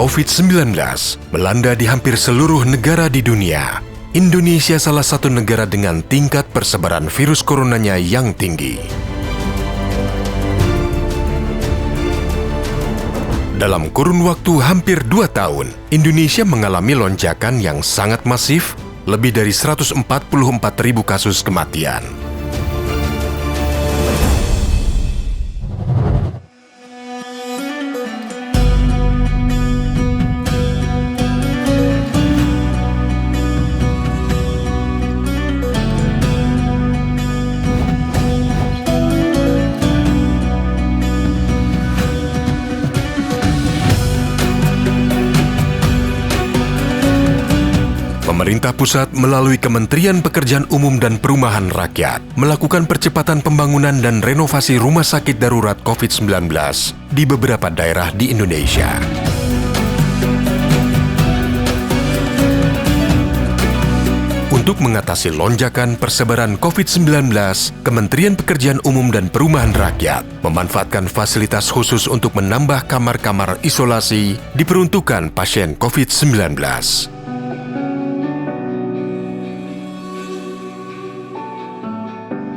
COVID-19 melanda di hampir seluruh negara di dunia. Indonesia salah satu negara dengan tingkat persebaran virus coronanya yang tinggi. Dalam kurun waktu hampir 2 tahun, Indonesia mengalami lonjakan yang sangat masif, lebih dari 144.000 kasus kematian. Pemerintah pusat melalui Kementerian Pekerjaan Umum dan Perumahan Rakyat melakukan percepatan pembangunan dan renovasi rumah sakit darurat COVID-19 di beberapa daerah di Indonesia. Untuk mengatasi lonjakan persebaran COVID-19, Kementerian Pekerjaan Umum dan Perumahan Rakyat memanfaatkan fasilitas khusus untuk menambah kamar-kamar isolasi diperuntukkan pasien COVID-19.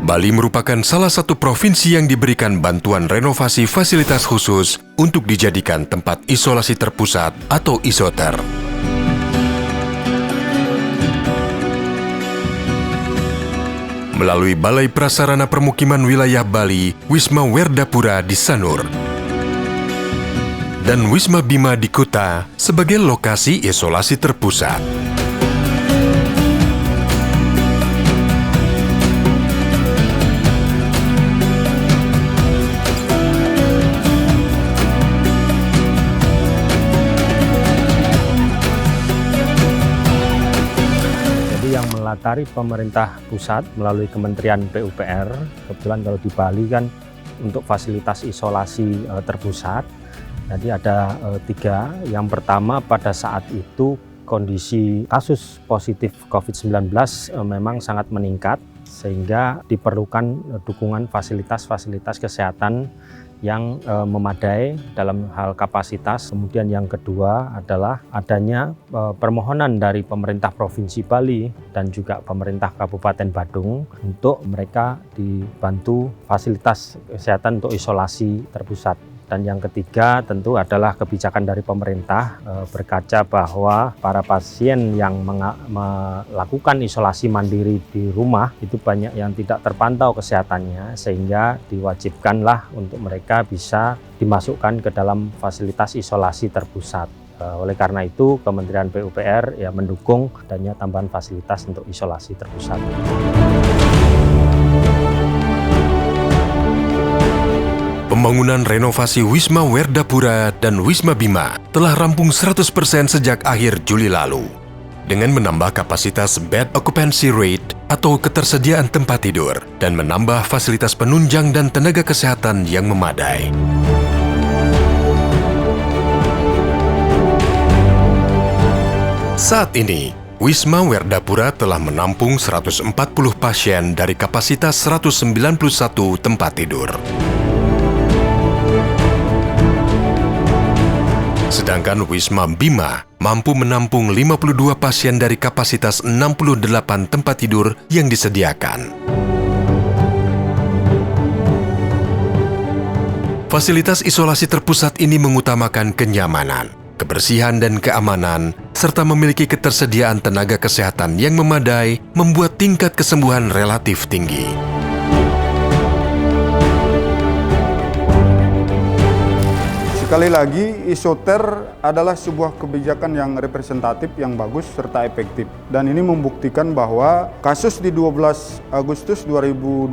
Bali merupakan salah satu provinsi yang diberikan bantuan renovasi fasilitas khusus untuk dijadikan tempat isolasi terpusat atau isoter. Melalui Balai Prasarana Permukiman Wilayah Bali, Wisma Werdapura di Sanur, dan Wisma Bima di Kuta sebagai lokasi isolasi terpusat. Melatari pemerintah pusat melalui Kementerian PUPR, kebetulan kalau di Bali kan untuk fasilitas isolasi terpusat, jadi ada 3. Yang pertama, pada saat itu kondisi kasus positif COVID-19 memang sangat meningkat, sehingga diperlukan dukungan fasilitas-fasilitas kesehatan yang memadai dalam hal kapasitas. Kemudian yang kedua adalah adanya permohonan dari pemerintah Provinsi Bali dan juga pemerintah Kabupaten Badung untuk mereka dibantu fasilitas kesehatan untuk isolasi terpusat. Dan yang ketiga tentu adalah kebijakan dari pemerintah berkaca bahwa para pasien yang melakukan isolasi mandiri di rumah itu banyak yang tidak terpantau kesehatannya, sehingga diwajibkanlah untuk mereka bisa dimasukkan ke dalam fasilitas isolasi terpusat. Oleh karena itu Kementerian PUPR mendukung adanya tambahan fasilitas untuk isolasi terpusat. Pembangunan renovasi Wisma Werdapura dan Wisma Bima telah rampung 100% sejak akhir Juli lalu. Dengan menambah kapasitas bed occupancy rate atau ketersediaan tempat tidur dan menambah fasilitas penunjang dan tenaga kesehatan yang memadai. Saat ini, Wisma Werdapura telah menampung 140 pasien dari kapasitas 191 tempat tidur. Sedangkan Wisma Bima mampu menampung 52 pasien dari kapasitas 68 tempat tidur yang disediakan. Fasilitas isolasi terpusat ini mengutamakan kenyamanan, kebersihan dan keamanan, serta memiliki ketersediaan tenaga kesehatan yang memadai, membuat tingkat kesembuhan relatif tinggi. Sekali lagi, isoter adalah sebuah kebijakan yang representatif, yang bagus, serta efektif. Dan ini membuktikan bahwa kasus di 12 Agustus 2021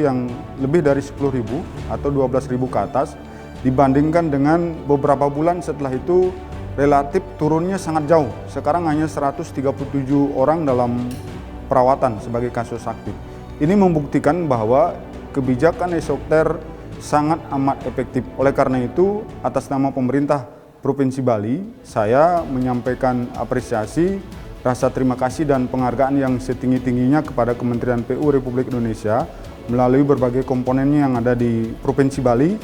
yang lebih dari 10.000 atau 12.000 ke atas, dibandingkan dengan beberapa bulan setelah itu, relatif turunnya sangat jauh. Sekarang hanya 137 orang dalam perawatan sebagai kasus aktif. Ini membuktikan bahwa kebijakan isoter sangat amat efektif. Oleh karena itu, atas nama pemerintah Provinsi Bali, saya menyampaikan apresiasi, rasa terima kasih dan penghargaan yang setinggi-tingginya kepada Kementerian PU Republik Indonesia melalui berbagai komponennya yang ada di Provinsi Bali.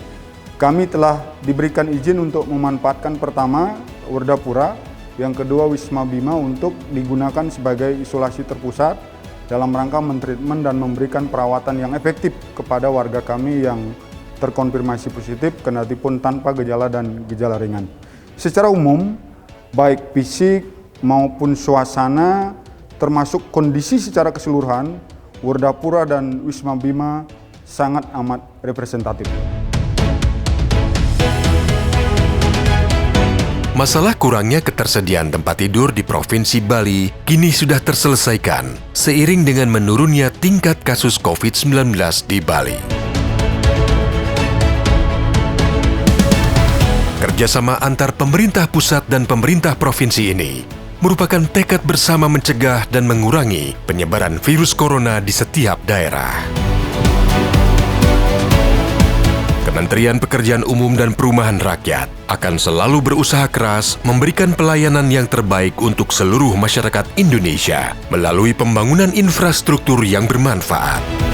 Kami telah diberikan izin untuk memanfaatkan pertama Werdapura, yang kedua Wisma Bima untuk digunakan sebagai isolasi terpusat dalam rangka mentreatment dan memberikan perawatan yang efektif kepada warga kami yang terkonfirmasi positif, kendatipun tanpa gejala dan gejala ringan. Secara umum, baik fisik maupun suasana, termasuk kondisi secara keseluruhan, Werdapura dan Wisma Bima sangat amat representatif. Masalah kurangnya ketersediaan tempat tidur di Provinsi Bali kini sudah terselesaikan seiring dengan menurunnya tingkat kasus COVID-19 di Bali. Kerjasama antar pemerintah pusat dan pemerintah provinsi ini merupakan tekad bersama mencegah dan mengurangi penyebaran virus corona di setiap daerah. Kementerian Pekerjaan Umum dan Perumahan Rakyat akan selalu berusaha keras memberikan pelayanan yang terbaik untuk seluruh masyarakat Indonesia melalui pembangunan infrastruktur yang bermanfaat.